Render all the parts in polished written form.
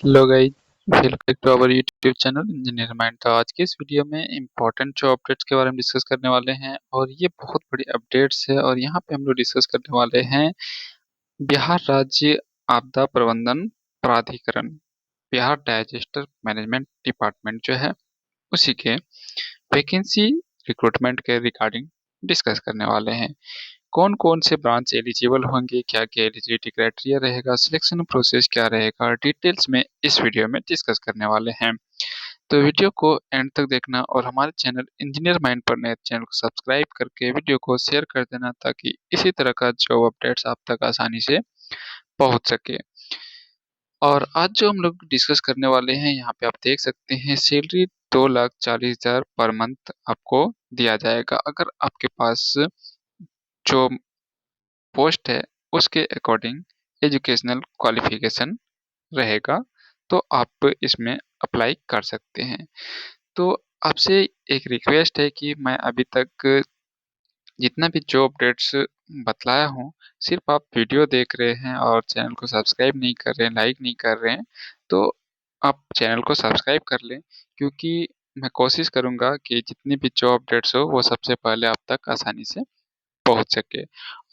Hello guys, welcome to our YouTube channel Engineer Mind. तो आज के इस वीडियो में इम्पोर्टेंट जो अपडेट्स के बारे में डिस्कस करने वाले हैं और ये बहुत बड़ी अपडेट्स है। और यहाँ पे हम लोग डिस्कस करने वाले हैं बिहार राज्य आपदा प्रबंधन प्राधिकरण, बिहार डिजास्टर मैनेजमेंट डिपार्टमेंट जो है उसी के वैकेंसी रिक्रूटमेंट के रिगार्डिंग डिस्कस करने वाले हैं। कौन कौन से ब्रांच एलिजिबल होंगे, क्या क्या एलिजिबिलिटी क्राइटेरिया रहेगा, सिलेक्शन प्रोसेस क्या रहेगा, डिटेल्स में इस वीडियो में डिस्कस करने वाले हैं। तो वीडियो को एंड तक देखना और हमारे चैनल इंजीनियर माइंड पर नए चैनल को सब्सक्राइब करके वीडियो को शेयर कर देना, ताकि इसी तरह का जॉब अपडेट्स आप तक आसानी से पहुंच सके। और आज जो हम लोग डिस्कस करने वाले हैं, यहाँ पे आप देख सकते हैं सैलरी 2,40,000 पर मंथ आपको दिया जाएगा। अगर आपके पास जो पोस्ट है उसके अकॉर्डिंग एजुकेशनल क्वालिफिकेशन रहेगा, तो आप इसमें अप्लाई कर सकते हैं। तो आपसे एक रिक्वेस्ट है कि मैं अभी तक जितना भी जॉब अपडेट्स बतलाया हूँ, सिर्फ आप वीडियो देख रहे हैं और चैनल को सब्सक्राइब नहीं कर रहे हैं, लाइक नहीं कर रहे हैं, तो आप चैनल को सब्सक्राइब कर लें, क्योंकि मैं कोशिश करूंगा कि जितनी भी जॉब अपडेट्स हो वो सबसे पहले आप तक आसानी से पहुंच सके।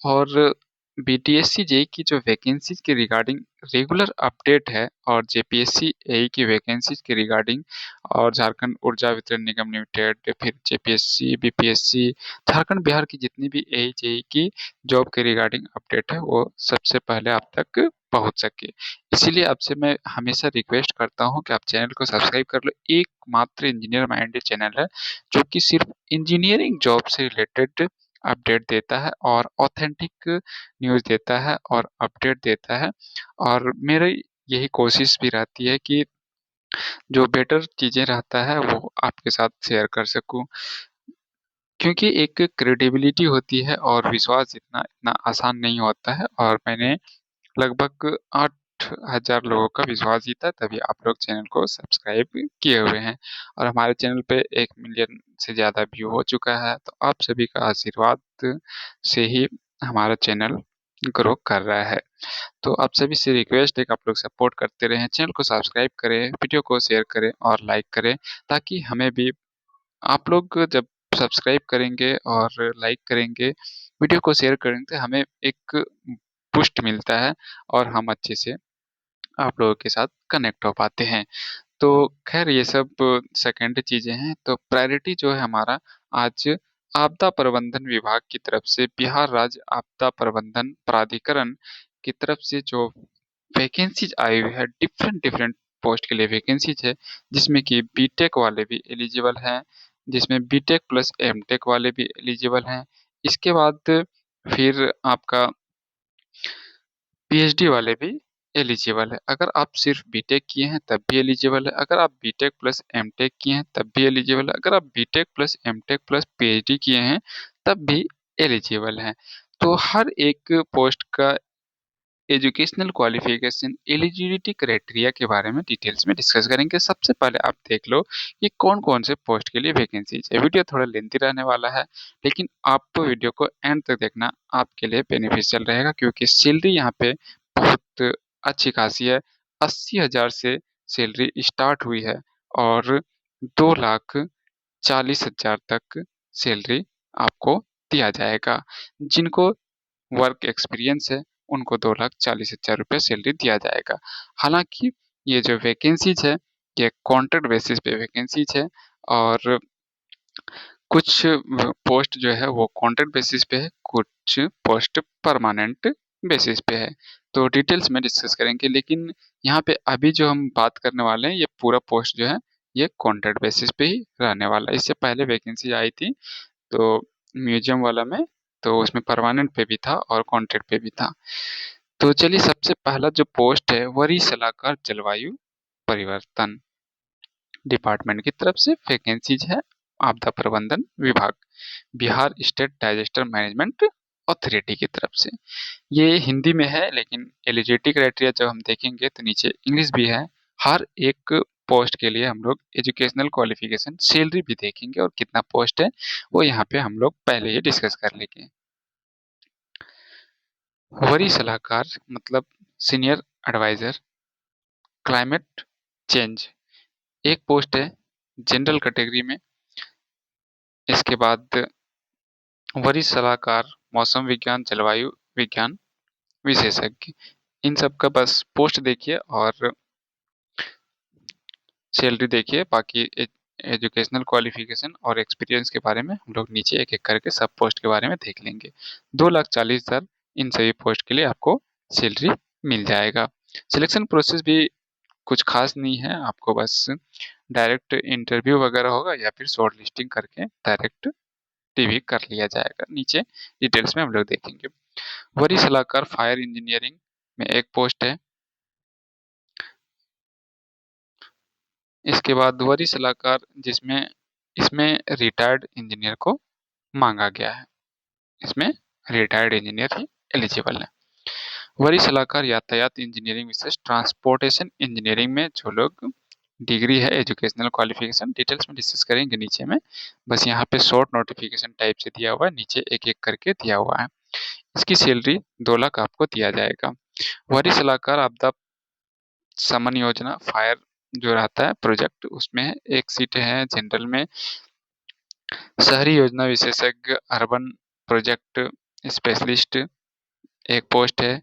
और बीटीएससी जेई की जो वैकेंसीज के रिगार्डिंग रेगुलर अपडेट है, और जेपीएससी एई की वैकेंसीज के रिगार्डिंग, और झारखंड ऊर्जा वितरण निगम लिमिटेड, फिर जेपीएससी, बीपीएससी, झारखंड बिहार की जितनी भी एई जेई की जॉब के रिगार्डिंग अपडेट है वो सबसे पहले आप तक पहुंच सके। इसीलिए आपसे मैं हमेशा रिक्वेस्ट करता हूं कि आप चैनल को सब्सक्राइब कर लो। एकमात्र इंजीनियर माइंडेड चैनल है जो कि सिर्फ इंजीनियरिंग जॉब से रिलेटेड अपडेट देता है और ऑथेंटिक न्यूज़ देता है और अपडेट देता है। और मेरी यही कोशिश भी रहती है कि जो बेटर चीज़ें रहता है वो आपके साथ शेयर कर सकूं, क्योंकि एक क्रेडिबिलिटी होती है और विश्वास जितना इतना आसान नहीं होता है। और मैंने लगभग 8,000 लोगों का विश्वास जीता, तभी आप लोग चैनल को सब्सक्राइब किए हुए हैं। और हमारे चैनल पे 1 मिलियन से ज़्यादा व्यू हो चुका है, तो आप सभी का आशीर्वाद से ही हमारा चैनल ग्रो कर रहा है। तो आप सभी से रिक्वेस्ट है कि आप लोग सपोर्ट करते रहें, चैनल को सब्सक्राइब करें, वीडियो को शेयर करें और लाइक करें, ताकि हमें भी, आप लोग जब सब्सक्राइब करेंगे और लाइक करेंगे, वीडियो को शेयर करेंगे, तो हमें एक पुष्ट मिलता है और हम अच्छे से आप लोगों के साथ कनेक्ट हो पाते हैं। तो खैर ये सब सेकेंडरी चीजें हैं। तो प्रायोरिटी जो है हमारा आज आपदा प्रबंधन विभाग की तरफ से, बिहार राज्य आपदा प्रबंधन प्राधिकरण की तरफ से जो वैकेंसीज आई हुई है, डिफरेंट डिफरेंट पोस्ट के लिए वैकेंसीज है, जिसमें कि बीटेक वाले भी एलिजिबल हैं, जिसमें बीटेक प्लस एमटेक वाले भी एलिजिबल हैं। इसके बाद फिर आपका पीएचडी वाले भी एलिजिबल है। अगर आप सिर्फ बीटेक किए हैं तब भी एलिजिबल है, अगर आप बीटेक प्लस एमटेक किए हैं तब भी एलिजिबल है, अगर आप BTech plus MTech plus PhD किए हैं तब भी एलिजिबल हैं। तो हर एक पोस्ट का एजुकेशनल क्वालिफिकेशन एलिजिबिलिटी क्राइटेरिया के बारे में डिटेल्स में डिस्कस करेंगे। सबसे पहले आप देख लो कि कौन कौन से पोस्ट के लिए वैकेंसीज है। वीडियो थोड़ा लेंथी रहने वाला है, लेकिन आप वीडियो को एंड तक देखना आपके लिए बेनिफिशियल रहेगा, क्योंकि सैलरी यहाँ पे बहुत अच्छी खासी है। 80,000 से सैलरी स्टार्ट हुई है और 2,40,000 तक सैलरी आपको दिया जाएगा। जिनको वर्क एक्सपीरियंस है उनको 2,40,000 रुपये सैलरी दिया जाएगा। हालांकि ये जो वैकेंसीज है ये कॉन्ट्रैक्ट बेसिस पे वैकेंसीज है, और कुछ पोस्ट जो है वो कॉन्ट्रैक्ट बेसिस पे है, कुछ पोस्ट परमानेंट बेसिस पे है। तो डिटेल्स में डिस्कस करेंगे, लेकिन यहाँ पे अभी जो हम बात करने वाले हैं ये पूरा पोस्ट जो है ये कॉन्ट्रैक्ट बेसिस पे ही रहने वाला है। इससे पहले वैकेंसी आई थी तो म्यूजियम वाला में, तो उसमें परमानेंट पे भी था और कॉन्ट्रैक्ट पे भी था। तो चलिए, सबसे पहला जो पोस्ट है वरीय सलाहकार जलवायु परिवर्तन डिपार्टमेंट की तरफ से वैकेंसीज है। आपदा प्रबंधन विभाग, Bihar state disaster management authority की तरफ से। ये हिंदी में है, लेकिन एलिजिबिलिटी क्राइटेरिया जब हम देखेंगे तो नीचे इंग्लिश भी है। हर एक पोस्ट के लिए हम लोग एजुकेशनल क्वालिफिकेशन, सैलरी भी देखेंगे और कितना पोस्ट है वो यहाँ पे हम लोग पहले ही डिस्कस कर लेंगे। वरीय सलाहकार मतलब सीनियर एडवाइजर, क्लाइमेट चेंज एक पोस्ट है जनरल कैटेगरी में। इसके बाद वरिष्ठ सलाहकार मौसम विज्ञान जलवायु विज्ञान विशेषज्ञ, इन सब का बस पोस्ट देखिए और सैलरी देखिए। बाकी एजुकेशनल क्वालिफिकेशन और एक्सपीरियंस के बारे में हम लोग नीचे एक एक करके सब पोस्ट के बारे में देख लेंगे। 2,40,000 इन सभी पोस्ट के लिए आपको सैलरी मिल जाएगा। सिलेक्शन प्रोसेस भी कुछ खास नहीं है, आपको बस डायरेक्ट इंटरव्यू वगैरह होगा या फिर शॉर्ट लिस्टिंग करके डायरेक्ट टीवी कर लिया जाएगा। नीचे डिटेल्स में हम लोग देखेंगे। वरिष्ठ सलाहकार फायर इंजीनियरिंग में एक पोस्ट है। इसके बाद वरिष्ठ सलाहकार जिसमें इसमें रिटायर्ड इंजीनियर को मांगा गया है, इसमें रिटायर्ड इंजीनियर ही एलिजिबल है। वरिष्ठ सलाहकार यातायात इंजीनियरिंग विशेष ट्रांसपोर्टेशन इंजीनियरिंग में जो लोग डिग्री है एजुकेशनल क्वालिफिकेशन डिटेल्स में डिस्कस करेंगे नीचे में। बस यहाँ पे शॉर्ट नोटिफिकेशन टाइप से दिया हुआ है, नीचे एक एक करके दिया हुआ है। इसकी सैलरी 2 लाख आपको दिया जाएगा। वरिष्ठ सलाहकार आपदा शमन योजना फायर जो रहता है प्रोजेक्ट, उसमें एक सीट है जनरल में। शहरी योजना विशेषज्ञ अर्बन प्रोजेक्ट स्पेशलिस्ट एक पोस्ट है।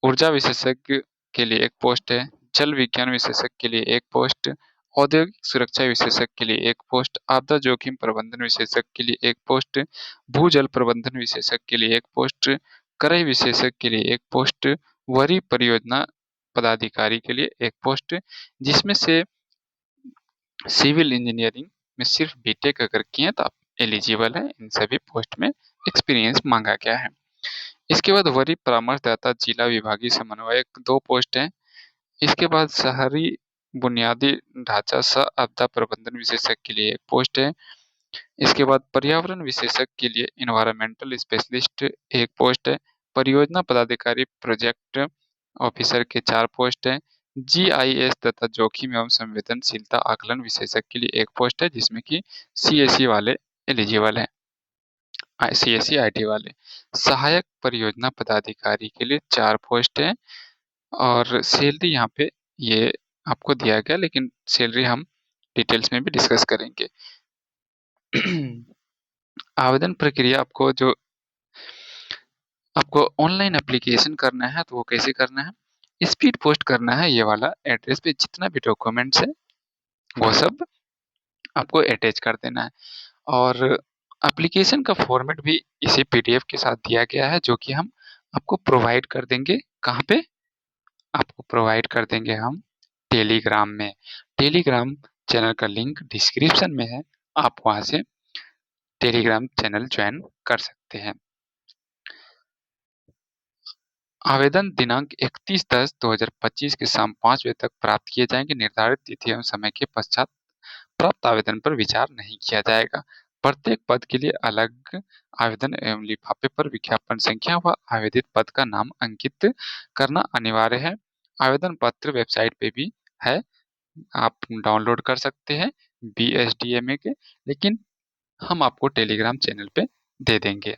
ऊर्जा विशेषज्ञ के लिए एक पोस्ट है। जल विज्ञान विशेषज्ञ के लिए एक पोस्ट। औद्योगिक सुरक्षा विशेषज्ञ के लिए एक पोस्ट। आपदा जोखिम प्रबंधन विशेषज्ञ के लिए एक पोस्ट। भूजल प्रबंधन विशेषज्ञ के लिए एक पोस्ट। क्रय विशेषज्ञ के लिए एक पोस्ट। वरीय परियोजना पदाधिकारी के लिए एक पोस्ट। जिसमें से सिविल इंजीनियरिंग में सिर्फ बीटेक अगर किए तो आप एलिजिबल है। इन सभी पोस्ट में एक्सपीरियंस मांगा गया है। इसके बाद वरीय परामर्शदाता जिला विभागीय समन्वयक 2 पोस्ट है। इसके बाद शहरी बुनियादी ढांचा सह आपदा प्रबंधन विशेषज्ञ के लिए एक पोस्ट है। इसके बाद पर्यावरण विशेषज्ञ के लिए इन्वायरमेंटल स्पेशलिस्ट एक पोस्ट है। परियोजना पदाधिकारी प्रोजेक्ट ऑफिसर के 4 पोस्ट है। जीआईएस तथा जोखिम एवं संवेदनशीलता आकलन विशेषज्ञ के लिए एक पोस्ट है, जिसमें कि सीएससी वाले एलिजिबल है, सीएससी आईटी वाले। सहायक परियोजना पदाधिकारी के लिए 4 पोस्ट है और सैलरी यहाँ पे ये आपको दिया गया, लेकिन सैलरी हम डिटेल्स में भी डिस्कस करेंगे। आवेदन प्रक्रिया आपको ऑनलाइन एप्लीकेशन करना है तो वो कैसे करना है, स्पीड पोस्ट करना है। ये वाला एड्रेस पे जितना भी डॉक्यूमेंट्स है वो सब आपको अटैच कर देना है। और एप्लीकेशन का फॉर्मेट भी इसी पीडीएफ के साथ दिया गया है, जो कि हम आपको प्रोवाइड कर देंगे। कहाँ पे आपको प्रोवाइड कर देंगे हम, टेलीग्राम में। टेलीग्राम चैनल का लिंक डिस्क्रिप्शन में है, आप वहां से टेलीग्राम चैनल ज्वाइन कर सकते हैं। आवेदन दिनांक 31/10/2025 के शाम 5 बजे तक प्राप्त किए जाएंगे। निर्धारित तिथि एवं समय के पश्चात प्राप्त आवेदन पर विचार नहीं किया जाएगा। प्रत्येक पद के लिए अलग आवेदन एवं लिफाफे पर विज्ञापन संख्या व आवेदित पद का नाम अंकित करना अनिवार्य है। आवेदन पत्र वेबसाइट पे भी है, आप डाउनलोड कर सकते हैं BSDMA के, लेकिन हम आपको टेलीग्राम चैनल पे दे देंगे।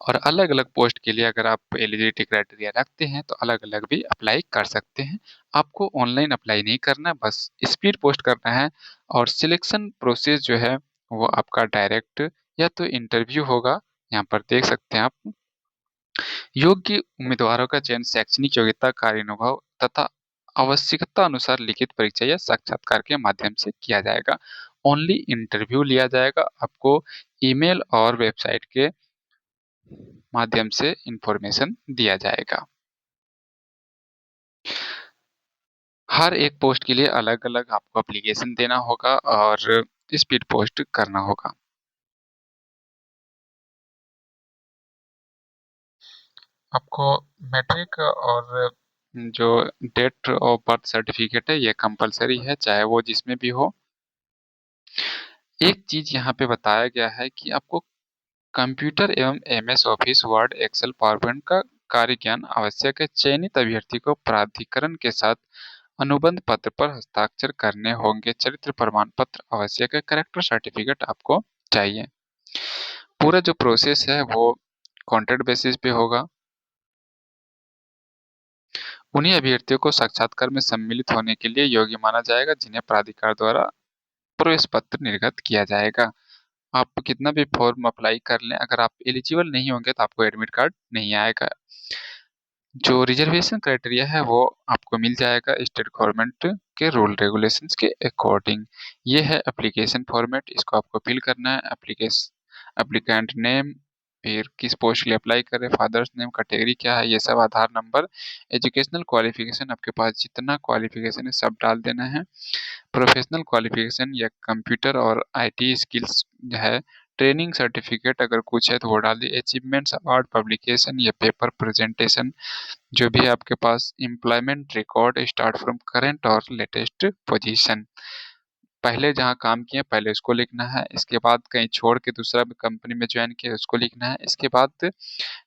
और अलग अलग पोस्ट के लिए अगर आप एलिजिबिलिटी क्राइटेरिया रखते हैं तो अलग अलग भी अप्लाई कर सकते हैं। आपको ऑनलाइन अप्लाई नहीं करना, बस स्पीड पोस्ट करना है। और सिलेक्शन प्रोसेस जो है वो आपका डायरेक्ट या तो इंटरव्यू होगा, यहाँ पर देख सकते हैं आप। योग्य उम्मीदवारों का चयन शैक्षणिक योग्यता, कार्य अनुभव तथा आवश्यकता अनुसार लिखित परीक्षा या साक्षात्कार के माध्यम से किया जाएगा। ओनली इंटरव्यू लिया जाएगा, आपको ईमेल और वेबसाइट के माध्यम से इंफॉर्मेशन दिया जाएगा। हर एक पोस्ट के लिए अलग अलग आपको एप्लीकेशन देना होगा और स्पीड पोस्ट करना होगा। आपको मैट्रिक और जो डेट ऑफ बर्थ सर्टिफिकेट है ये कंपलसरी है, चाहे वो जिसमें भी हो। एक चीज यहाँ पे बताया गया है कि आपको कंप्यूटर एवं MS Office Word Excel PowerPoint का कार्य ज्ञान आवश्यक है। चयनित अभ्यर्थी को प्राधिकरण के साथ अनुबंध पत्र पर हस्ताक्षर करने होंगे। चरित्र प्रमाण पत्र आवश्यक है। कैरेक्टर सर्टिफिकेट आपको चाहिए। पूरा जो प्रोसेस है वो कॉन्ट्रैक्ट बेसिस पे होगा। उन्हीं अभ्यर्थियों को साक्षात्कार में सम्मिलित होने के लिए योग्य माना जाएगा जिन्हें प्राधिकार द्वारा प्रवेश पत्र निर्गत किया जाएगा। आप कितना भी फॉर्म अप्लाई कर लें, अगर आप एलिजिबल नहीं होंगे तो आपको एडमिट कार्ड नहीं आएगा। जो रिजर्वेशन क्राइटेरिया है वो आपको मिल जाएगा स्टेट गवर्नमेंट के रूल रेगुलेशंस के अकॉर्डिंग। ये है एप्लीकेशन फॉर्मेट, इसको आपको फिल करना है। एप्लीकेंट नेम, फिर किस पोस्ट के लिए अप्लाई करें, फादर्स नेम, कैटेगरी क्या है, ये सब, आधार नंबर, एजुकेशनल क्वालिफिकेशन, आपके पास जितना क्वालिफिकेशन है सब डाल देना है। प्रोफेशनल क्वालिफिकेशन या कंप्यूटर और आईटी स्किल्स है, ट्रेनिंग सर्टिफिकेट अगर कुछ है तो वो डाल दिए। अचीवमेंट्स, अवार्ड, पब्लिकेशन या पेपर प्रेजेंटेशन जो भी है आपके पास। Employment record start from current और लेटेस्ट पोजीशन, पहले जहाँ काम किए पहले उसको लिखना है, इसके बाद कहीं छोड़ के दूसरा कंपनी में ज्वाइन किया उसको लिखना है, इसके बाद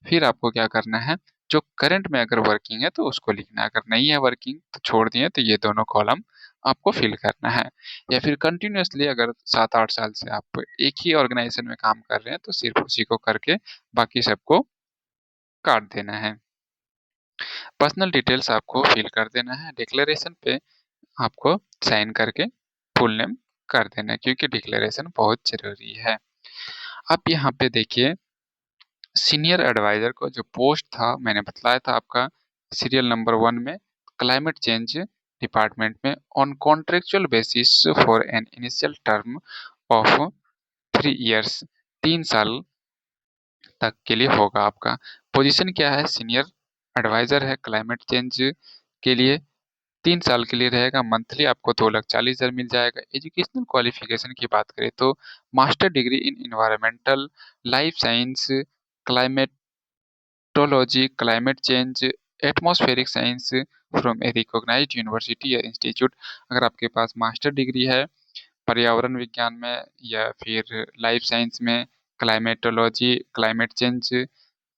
फिर आपको क्या करना है, जो करंट में अगर वर्किंग है तो उसको लिखना है, अगर नहीं है वर्किंग तो छोड़ दिए तो ये दोनों कॉलम आपको फिल करना है। या फिर कंटिन्यूअसली अगर 7-8 साल से आप एक ही ऑर्गेनाइजेशन में काम कर रहे हैं तो सिर्फ उसी को करके बाकी सबको काट देना है। पर्सनल डिटेल्स आपको फिल कर देना है। डिक्लेरेशन पे आपको साइन करके फुल नेम कर देना है क्योंकि डिक्लेरेशन बहुत जरूरी है। अब यहाँ पे देखिए सीनियर एडवाइजर को जो पोस्ट था मैंने बताया था आपका सीरियल नंबर 1 में, क्लाइमेट चेंज डिपार्टमेंट में, on contractual basis for an initial term of 3 years, 3 साल तक के लिए होगा आपका। पोजीशन क्या है, सीनियर एडवाइजर है क्लाइमेट चेंज के लिए, 3 साल के लिए रहेगा। मंथली आपको 2,40,000 मिल जाएगा। एजुकेशनल क्वालिफिकेशन की बात करें तो master degree in environmental, life science, climatology, climate change, atmospheric science from a recognised university या इंस्टीट्यूट। अगर आपके पास मास्टर डिग्री है पर्यावरण विज्ञान में या फिर लाइफ साइंस में, क्लाइमेटोलॉजी, क्लाइमेट चेंज,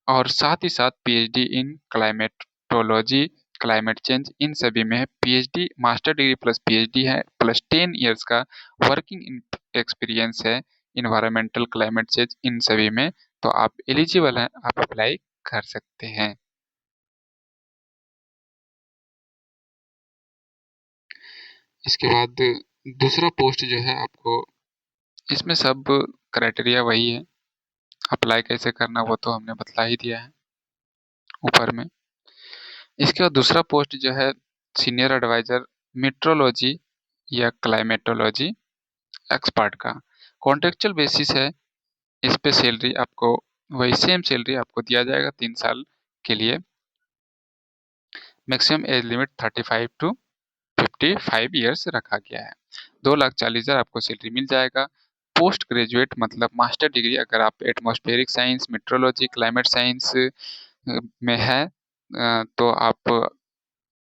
और साथ ही साथ PhD in climatology, climate change, इन सभी में है। PhD, master degree plus PhD है, प्लस 10 इयर्स का वर्किंग एक्सपीरियंस है इन्वायरमेंटल, क्लाइमेट चेंज, इन सभी में, तो आप एलिजिबल हैं, आप अप्लाई कर सकते हैं। इसके बाद दूसरा पोस्ट जो है आपको, इसमें सब क्राइटेरिया वही है, अप्लाई कैसे करना वो तो हमने बतला ही दिया है ऊपर में। इसके बाद दूसरा पोस्ट जो है सीनियर एडवाइजर मेट्रोलॉजी या क्लाइमेटोलॉजी एक्सपर्ट का, कॉन्ट्रेक्चुअल बेसिस है। इस पे सैलरी आपको वही सेम सैलरी आपको दिया जाएगा 3 साल के लिए। Maximum age limit 35 to 55 years रखा गया है। 2,40,000 आपको सैलरी मिल जाएगा। पोस्ट ग्रेजुएट मतलब मास्टर डिग्री अगर आप atmospheric science, metrology, climate science में है तो आप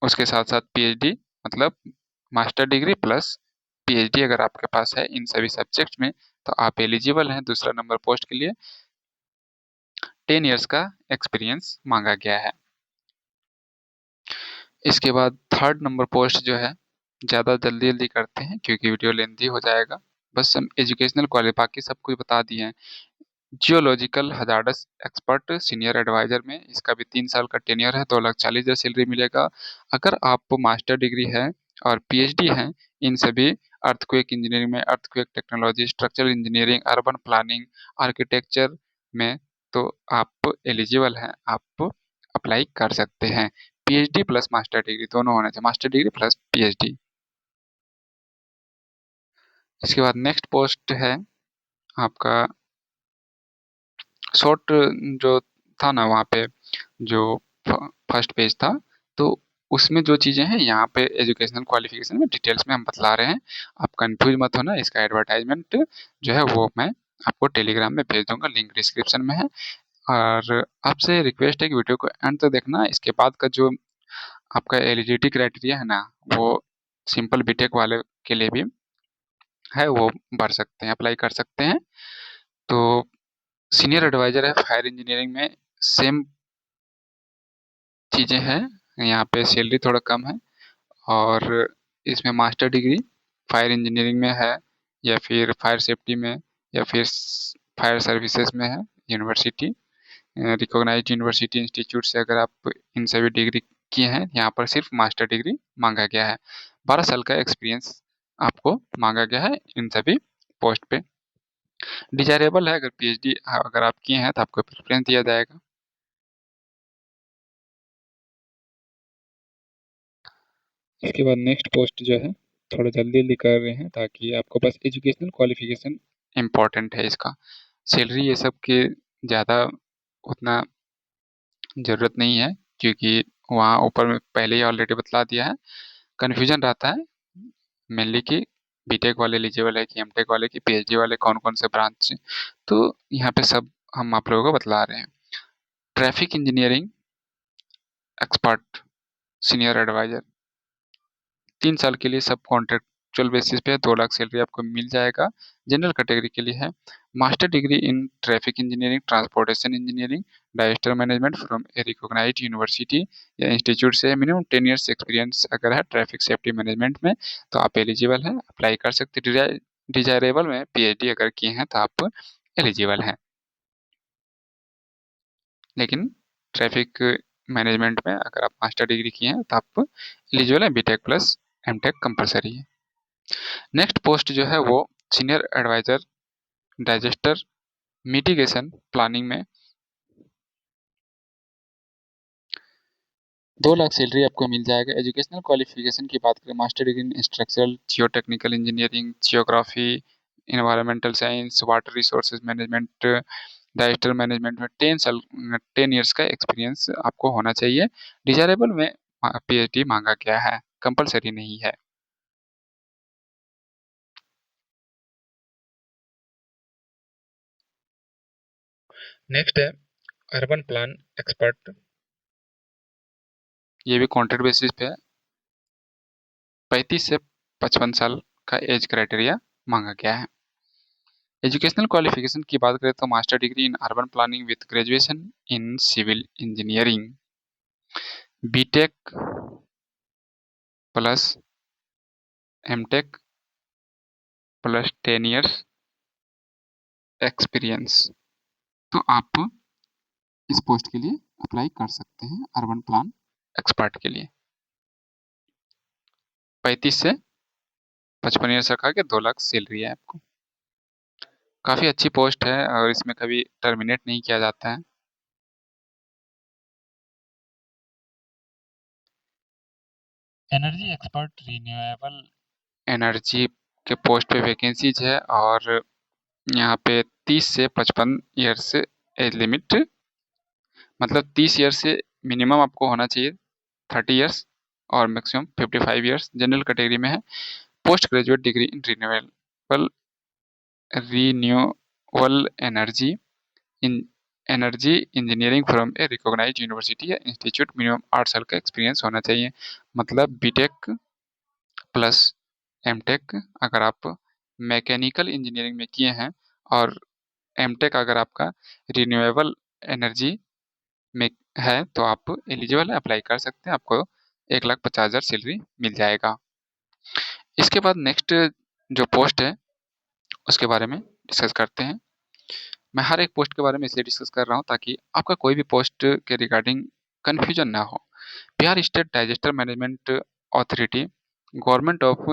उसके साथ साथ पीएचडी मतलब मास्टर डिग्री प्लस पीएचडी अगर आपके पास है इन सभी सब्जेक्ट में तो आप एलिजिबल हैं दूसरा नंबर पोस्ट के लिए। 10 इयर्स का एक्सपीरियंस मांगा गया है। इसके बाद थर्ड नंबर पोस्ट जो है, ज़्यादा जल्दी जल्दी करते हैं क्योंकि वीडियो लेंथी हो जाएगा, बस हम एजुकेशनल क्वालिफाई बाकी सब कुछ बता दिए हैं। Geological hazards expert senior advisor में, इसका भी 3 साल का टेन्योर है, 2,40,000 सैलरी मिलेगा। अगर आप मास्टर डिग्री है और पीएचडी है इन सभी अर्थक्वेक इंजीनियरिंग में, earthquake technology, structural engineering, urban planning, architecture में, तो आप एलिजिबल हैं, आप अप्लाई कर सकते हैं। पीएचडी प्लस मास्टर डिग्री दोनों होना चाहिए, मास्टर डिग्री प्लस पीएचडी। इसके बाद नेक्स्ट पोस्ट है आपका शॉर्ट, जो था ना वहाँ पे जो फर्स्ट पेज था, तो उसमें जो चीज़ें हैं यहाँ पे एजुकेशनल क्वालिफिकेशन में डिटेल्स में हम बतला रहे हैं। आप कंफ्यूज मत होना, इसका एडवर्टाइजमेंट जो है वो मैं आपको टेलीग्राम में भेज दूंगा, लिंक डिस्क्रिप्शन में है। और आपसे रिक्वेस्ट है कि वीडियो को एंड तक देखना। इसके बाद का जो आपका एलिजिबिलिटी क्राइटेरिया है ना, वो सिंपल बीटेक वाले के लिए भी है, वो भर सकते हैं, अप्लाई कर सकते हैं। तो सीनियर एडवाइजर है फायर इंजीनियरिंग में, सेम चीज़ें हैं, यहाँ पे सैलरी थोड़ा कम है, और इसमें मास्टर डिग्री फायर इंजीनियरिंग में है या फिर फायर सेफ्टी में या फिर फायर सर्विसेज में है यूनिवर्सिटी, रिकॉग्नाइज्ड यूनिवर्सिटी इंस्टीट्यूट से अगर आप इन सभी डिग्री किए हैं, यहाँ पर सिर्फ मास्टर डिग्री मांगा गया है। 12 साल का एक्सपीरियंस आपको मांगा गया है इन सभी पोस्ट पे। डिजायरेबल है, अगर पीएचडी अगर आप किए हैं तो आपको प्रेफरेंस दिया जाएगा। इसके बाद नेक्स्ट पोस्ट जो है थोड़ा जल्दी जल्दी कर रहे हैं ताकि आपको बस एजुकेशनल क्वालिफिकेशन इम्पोर्टेंट है इसका। सैलरी ये सब के ज़्यादा उतना ज़रूरत नहीं है, क्योंकि वहाँ ऊपर में पहले ही ऑलरेडी बतला दिया है। कन्फ्यूजन रहता है मेनली कि बीटेक वाले एलिजिबल है कि एमटेक वाले कि पीएचडी वाले, कौन कौन से ब्रांच से। तो यहाँ पे सब हम आप लोगों को बतला रहे हैं। Traffic engineering expert senior advisor, 3 साल के लिए सब कॉन्ट्रेक्चुअल बेसिस पे 2 लाख सैलरी आपको मिल जाएगा। जनरल कैटेगरी के लिए है। Master degree in traffic engineering, transportation engineering, director management from a recognised university या इंस्टीट्यूट से मिनिमम 10 ईयर्स एक्सपीरियंस अगर है ट्रैफिक सेफ्टी मैनेजमेंट में तो आप एलिजिबल हैं, अप्लाई कर सकते हैं। डिजायरेबल में पीएचडी अगर किए हैं तो आप एलिजिबल हैं, लेकिन ट्रैफिक मैनेजमेंट में अगर आप मास्टर डिग्री किए हैं तो आप एलिजिबल हैं। बीटेक प्लस एमटेक कंपलसरी है। नेक्स्ट पोस्ट जो है वो senior advisor disaster mitigation planning में 2 लाख सैलरी आपको मिल जाएगा। एजुकेशनल क्वालिफिकेशन की बात करें, मास्टर डिग्री इन स्ट्रक्चरल जियो technical engineering, geography, environmental science, water resources management, digester management में 10 ईयर्स का एक्सपीरियंस आपको होना चाहिए। डिजायरेबल में पीएचडी मांगा गया है, कंपलसरी नहीं है। नेक्स्ट है अर्बन प्लान एक्सपर्ट, ये भी कॉन्ट्रैक्ट बेसिस पे है। 35 से 55 साल का एज क्राइटेरिया मांगा गया है। एजुकेशनल क्वालिफिकेशन की बात करें तो master degree in urban planning with graduation in civil engineering, BTech plus MTech plus 10 years experience, तो आप इस पोस्ट के लिए अप्लाई कर सकते हैं। अर्बन प्लान एक्सपर्ट के लिए 35 से 55 ईयर्स रखा के 2 लाख सैलरी है आपको। काफी अच्छी पोस्ट है और इसमें कभी टर्मिनेट नहीं किया जाता है। एनर्जी एक्सपर्ट रिन्यूएबल एनर्जी के पोस्ट पे वैकेंसीज है और यहाँ पे 30 से 55 ईयर से एज लिमिट, मतलब 30 ईयर से मिनिमम आपको होना चाहिए 30 ईयर्स और मैक्सिमम 55 ईयर्स जनरल कैटेगरी में है। Post graduate degree in renewable energy in energy engineering from a recognised university या इंस्टीट्यूट, मिनिमम 8 साल का एक्सपीरियंस होना चाहिए। मतलब बीटेक प्लस एमटेक अगर आप मैकेनिकल इंजीनियरिंग में किए हैं और एमटेक अगर आपका रिन्यूएबल एनर्जी में है तो आप एलिजिबल है, अप्लाई कर सकते हैं। आपको 1,50,000 सैलरी मिल जाएगा। इसके बाद नेक्स्ट जो पोस्ट है उसके बारे में डिस्कस करते हैं। मैं हर एक पोस्ट के बारे में इसलिए डिस्कस कर रहा हूँ ताकि आपका कोई भी पोस्ट के रिगार्डिंग कंफ्यूजन ना हो। Bihar state digester management authority, government of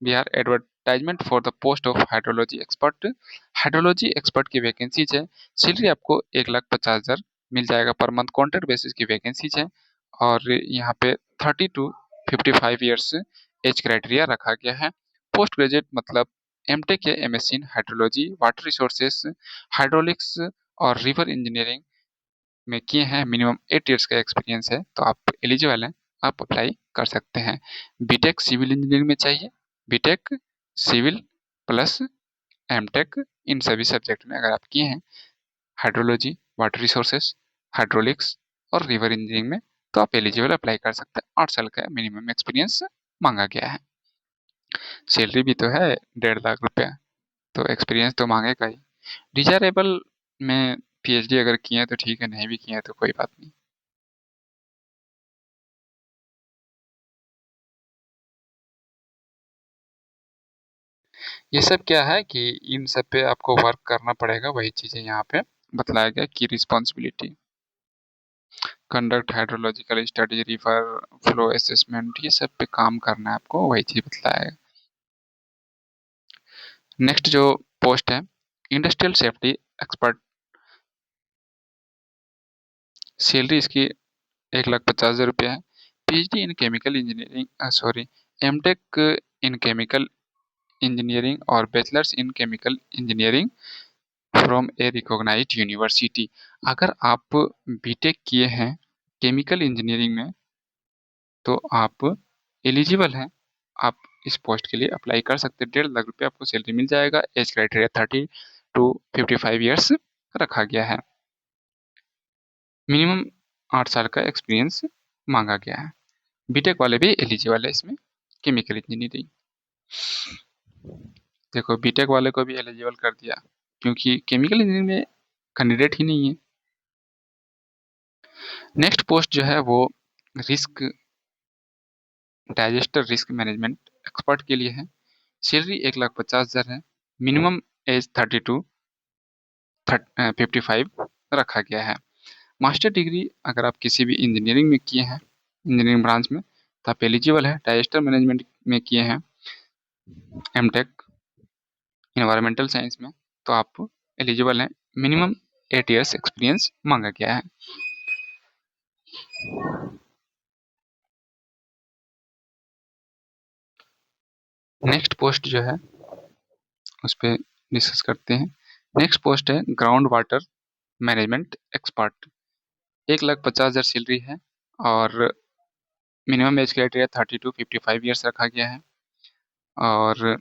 Bihar, advertisement for the post of hydrology expert. Hydrology expert की वैकेंसीज है। सैलरी आपको 1,50,000 मिल जाएगा पर मंथ, कॉन्ट्रैक्ट बेसिस की वैकेंसीज है और यहाँ पे 30 टू 55 ईयर्स एज क्राइटेरिया रखा गया है। पोस्ट ग्रेजुएट मतलब एमटेक या MSc in hydrology, water resources, hydraulics और रिवर इंजीनियरिंग में किए हैं, मिनिमम 8 ईयर्स का एक्सपीरियंस है तो आप एलिजिबल हैं, आप अप्लाई कर सकते हैं। बीटेक सिविल इंजीनियरिंग में चाहिए, बीटेक सिविल प्लस एमटेक इन सभी सब्जेक्ट में अगर आप किए हैं, हाइड्रोलॉजी, वाटर रिसोर्सेस, हाइड्रोलिक्स और रिवर इंजीनियरिंग में, तो आप एलिजिबल अप्लाई कर सकते हैं। 8 साल का मिनिमम एक्सपीरियंस मांगा गया है। सैलरी भी तो है 1.5 लाख रुपया, तो एक्सपीरियंस तो मांगेगा ही। डिजायरेबल में पीएचडी अगर किए हैं तो ठीक है, नहीं भी किए हैं तो कोई बात नहीं। ये सब क्या है कि इन सब पे आपको वर्क करना पड़ेगा, वही चीजें यहाँ पे बतलाया गया की responsibility. Conduct hydrological study, river flow assessment, ये सब पे काम करना है आपको, वही चीज बताया है। नेक्स्ट जो पोस्ट है, इंडस्ट्रियल सेफ्टी एक्सपर्ट, सैलरी इसकी 1,50,000 रुपया है। PhD in chemical engineering, sorry, MTech in chemical engineering और bachelors in chemical engineering from a recognised university. अगर आप बीटेक किए हैं केमिकल इंजीनियरिंग में तो आप एलिजिबल हैं, आप इस पोस्ट के लिए अप्लाई कर सकते हैं। 1,50,000 रुपये आपको सैलरी मिल जाएगा। एज क्राइटेरिया 30 to 55 ईयर्स रखा गया है। मिनिमम 8 साल का एक्सपीरियंस मांगा गया है। बीटेक वाले भी एलिजिबल है इसमें, केमिकल इंजीनियरिंग। देखो बीटेक वाले को भी एलिजिबल कर दिया क्योंकि केमिकल इंजीनियरिंग में कैंडिडेट ही नहीं है। नेक्स्ट पोस्ट जो है वो risk digester risk management expert के लिए है। सैलरी 1,50,000 है। मिनिमम एज 30 to 55 रखा गया है। मास्टर डिग्री अगर आप किसी भी इंजीनियरिंग में किए हैं, इंजीनियरिंग ब्रांच में, तो आप एलिजिबल है। डाइजेस्टर मैनेजमेंट में किए हैं एमटेक इन्वायरमेंटल साइंस में, तो आप एलिजिबल हैं। मिनिमम 8 ईयर्स एक्सपीरियंस मांगा गया है। नेक्स्ट पोस्ट जो है उस पर डिस्कस करते हैं। नेक्स्ट पोस्ट है ground water management expert. 1,50,000 salary है और minimum age criteria 30 to 55 years रखा गया है। और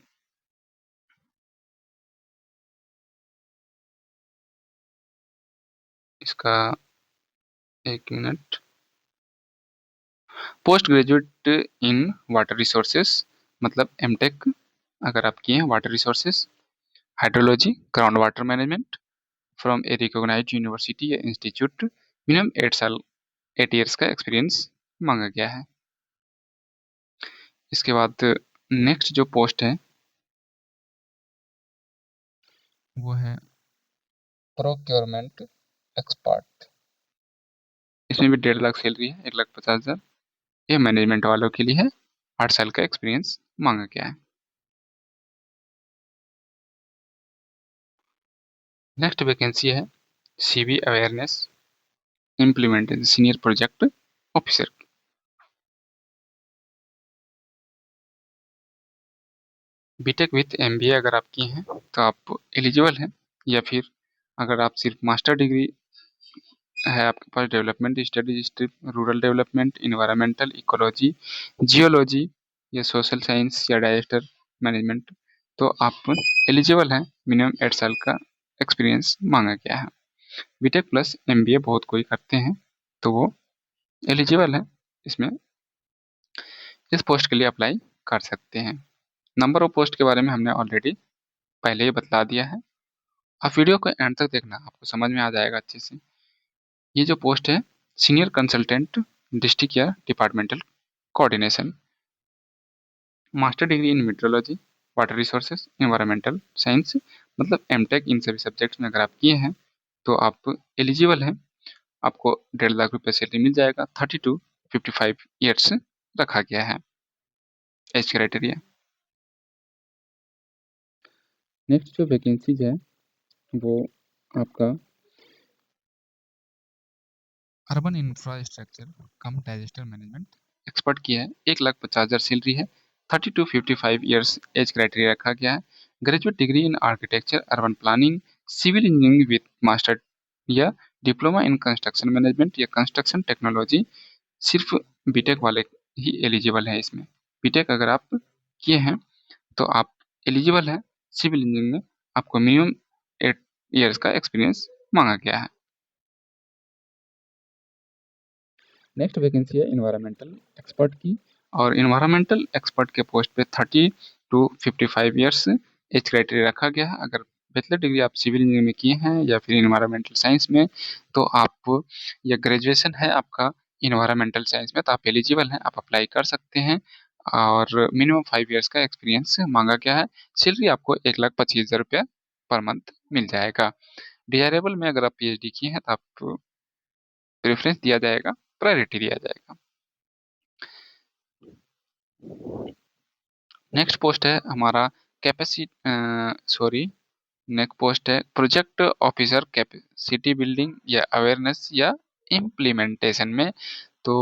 इसका एक मिनट, post graduate in water resources, मतलब एमटेक अगर आप किए हैं water resources, hydrology, ground water management from a recognised university या इंस्टीट्यूट, मिनिमम 8 ईयर्स का एक्सपीरियंस मांगा गया है। इसके बाद नेक्स्ट जो पोस्ट है वो है प्रोक्योरमेंट एक्सपर्ट। इसमें भी 1,50,000 सैलरी है, 1,50,000। ये मैनेजमेंट वालों के लिए है। 8 साल का एक्सपीरियंस मांगा गया है। नेक्स्ट वैकेंसी है CV awareness implementation senior project officer. BTech with MBA अगर आप किए हैं तो आप एलिजिबल हैं, या फिर अगर आप सिर्फ मास्टर डिग्री है आपके पास, development studies stream, rural development, environmental ecology, geology या सोशल साइंस या डायरेक्टर मैनेजमेंट, तो आप एलिजिबल हैं। मिनिमम 8 साल का एक्सपीरियंस मांगा गया है। बीटेक प्लस एमबीए बहुत कोई करते हैं तो वो एलिजिबल है, इसमें इस पोस्ट के लिए अप्लाई कर सकते हैं। नंबर ऑफ पोस्ट के बारे में हमने ऑलरेडी पहले ही बतला दिया है। आप वीडियो को एंड तक देखना, आपको समझ में आ जाएगा अच्छे से। ये जो पोस्ट है सीनियर कंसल्टेंट डिस्ट्रिक्ट या डिपार्टमेंटल कोऑर्डिनेशन, मास्टर डिग्री इन metrology, water resources, environmental science, मतलब एमटेक इन सभी सब्जेक्ट्स में अगर आप किए हैं तो आप एलिजिबल हैं। आपको 1,50,000 रुपये सैलरी मिल जाएगा। 30 to 55 ईयर्स रखा गया है एज क्राइटेरिया। नेक्स्ट जो वैकेंसीज है वो आपका अर्बन इंफ्रास्ट्रक्चर कम डाइजेस्टर मैनेजमेंट एक्सपर्ट की है। 1,50,000 सैलरी है। 30 to 55 ईयर्स एज क्राइटेरिया रखा गया है। Graduate degree in architecture, urban planning, civil engineering with master या डिप्लोमा इन कंस्ट्रक्शन मैनेजमेंट या कंस्ट्रक्शन टेक्नोलॉजी। सिर्फ बीटेक वाले ही एलिजिबल है इसमें। बीटेक अगर आप किए हैं तो आप एलिजिबल हैं। सिविल इंजीनियरिंग में आपको मिनिमम 8 ईयर्स का एक्सपीरियंस मांगा गया है। नेक्स्ट वैकेंसी है इन्वायरमेंटल एक्सपर्ट की, और इन्वायरमेंटल एक्सपर्ट के पोस्ट पे 30 to 55 ईयर्स एज क्राइटेरिया रखा गया है। अगर बैचलर डिग्री आप सिविल इंजीनियरिंग में किए हैं या फिर इन्वायरमेंटल साइंस में, तो आप, या ग्रेजुएशन है आपका इन्वायरमेंटल साइंस में, तो आप एलिजिबल हैं, आप अप्लाई कर सकते हैं। और मिनिमम 5 ईयर्स का एक्सपीरियंस मांगा गया है। सैलरी आपको 1,25,000 रुपया पर मंथ मिल जाएगा। डिजायरेबल में अगर आप पीएचडी किए हैं तो आप प्रेफरेंस दिया जाएगा, प्रायोरिटी दिया जाएगा। नेक्स्ट पोस्ट है हमारा नेक्स्ट पोस्ट है प्रोजेक्ट ऑफिसर कैपेसिटी बिल्डिंग या अवेयरनेस या इम्प्लीमेंटेशन में। तो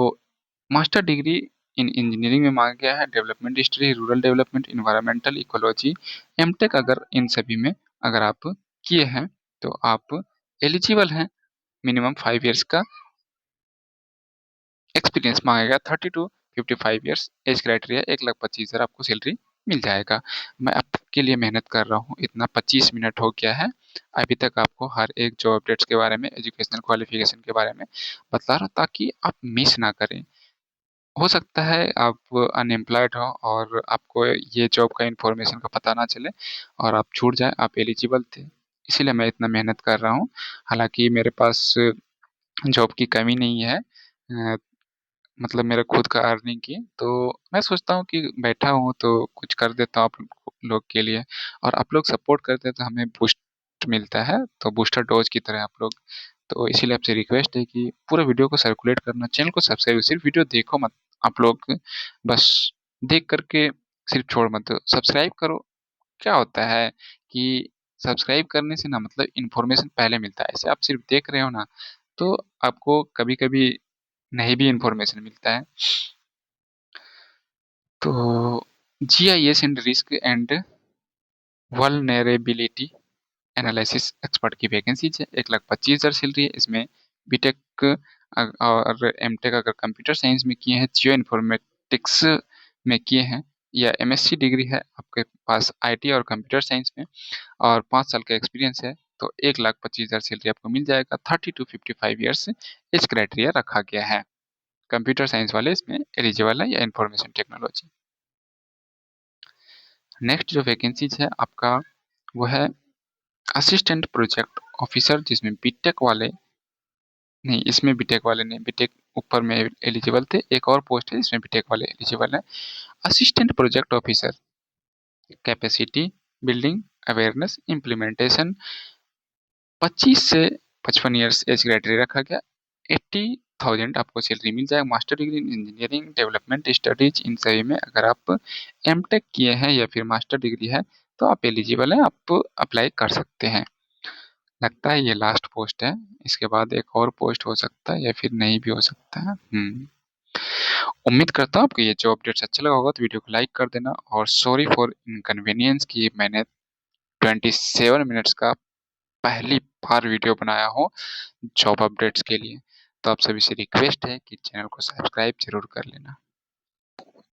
मास्टर डिग्री इन इंजीनियरिंग में मांगा गया है, development history, rural development, environmental ecology, MTech अगर इन सभी में अगर आप किए हैं तो आप एलिजिबल हैं। मिनिमम 5 इयर्स का एक्सपीरियंस मांगेगा। 30 to 55 इयर्स एज क्राइटेरिया, 1,25,000 आपको सैलरी मिल जाएगा। मैं आपके लिए मेहनत कर रहा हूँ, इतना 25 मिनट हो गया है, अभी तक आपको हर एक जॉब अपडेट्स के बारे में, एजुकेशनल क्वालिफिकेशन के बारे में बता रहा हूँ ताकि आप मिस ना करें। हो सकता है आप अनएम्प्लॉयड हो और आपको ये जॉब का इंफॉर्मेशन का पता ना चले और आप छूट जाए, आप एलिजिबल थे, इसीलिए मैं इतना मेहनत कर रहा हूँ। हालांकि मेरे पास जॉब की कमी नहीं है, मतलब मेरा खुद का अर्निंग की, तो मैं सोचता हूँ कि बैठा हूँ तो कुछ कर देता हूँ आप लोग के लिए, और आप लोग सपोर्ट करते हैं तो हमें बूस्ट मिलता है, तो बूस्टर डोज की तरह आप लोग। तो इसीलिए आपसे रिक्वेस्ट है कि पूरा वीडियो को सर्कुलेट करना, चैनल को सब्सक्राइब, सिर्फ वीडियो देखो मत आप लोग, बस देख करके सिर्फ छोड़ मत दो, सब्सक्राइब करो। क्या होता है कि सब्सक्राइब करने से ना मतलब इन्फॉर्मेशन पहले मिलता है, ऐसे आप सिर्फ देख रहे हो ना तो आपको कभी कभी नहीं भी इंफॉर्मेशन मिलता है। तो GIS and risk and vulnerability analysis expert की वैकेंसीज है, 1,25,000 सैलरी है। इसमें बीटेक और एमटेक अगर कंप्यूटर साइंस में किए हैं, जियो इन्फॉर्मेटिक्स में किए हैं, या एमएससी डिग्री है आपके पास आईटी और कंप्यूटर साइंस में, और 5 साल का एक्सपीरियंस है, तो 1,25,000 सैलरी आपको मिल जाएगा। 30 to 55 इयर्स एज क्राइटेरिया रखा गया है। कंप्यूटर साइंस वाले इसमें एलिजिबल है या इंफॉर्मेशन टेक्नोलॉजी। नेक्स्ट जो वैकेंसीज है आपका वो है असिस्टेंट प्रोजेक्ट ऑफिसर, जिसमें बीटेक वाले नहीं, इसमें बीटेक वाले नहीं, बीटेक ऊपर में एलिजिबल थे, एक और पोस्ट है इसमें बीटेक वाले एलिजिबल है। Assistant project officer capacity building awareness implementation, 25 से 55 इयर्स एज क्राइटेरिया रखा गया। 80,000 आपको सैलरी मिल जाएगा। Master degree in engineering development studies, इन सभी में अगर आप एमटेक किए हैं या फिर मास्टर डिग्री है तो आप एलिजिबल हैं, आप अप्लाई कर सकते हैं। लगता है ये लास्ट पोस्ट है, इसके बाद एक और पोस्ट हो सकता है या फिर नहीं भी हो सकता है। उम्मीद करता हूँ आपको ये जो अपडेट्स अच्छा लगा होगा, तो वीडियो को लाइक कर देना, और सॉरी फॉर इनकन्वीनियंस कि मैंने 27 मिनट्स का पहली बार वीडियो बनाया हूँ जॉब अपडेट्स के लिए। तो आप सभी से रिक्वेस्ट है कि चैनल को सब्सक्राइब जरूर कर लेना।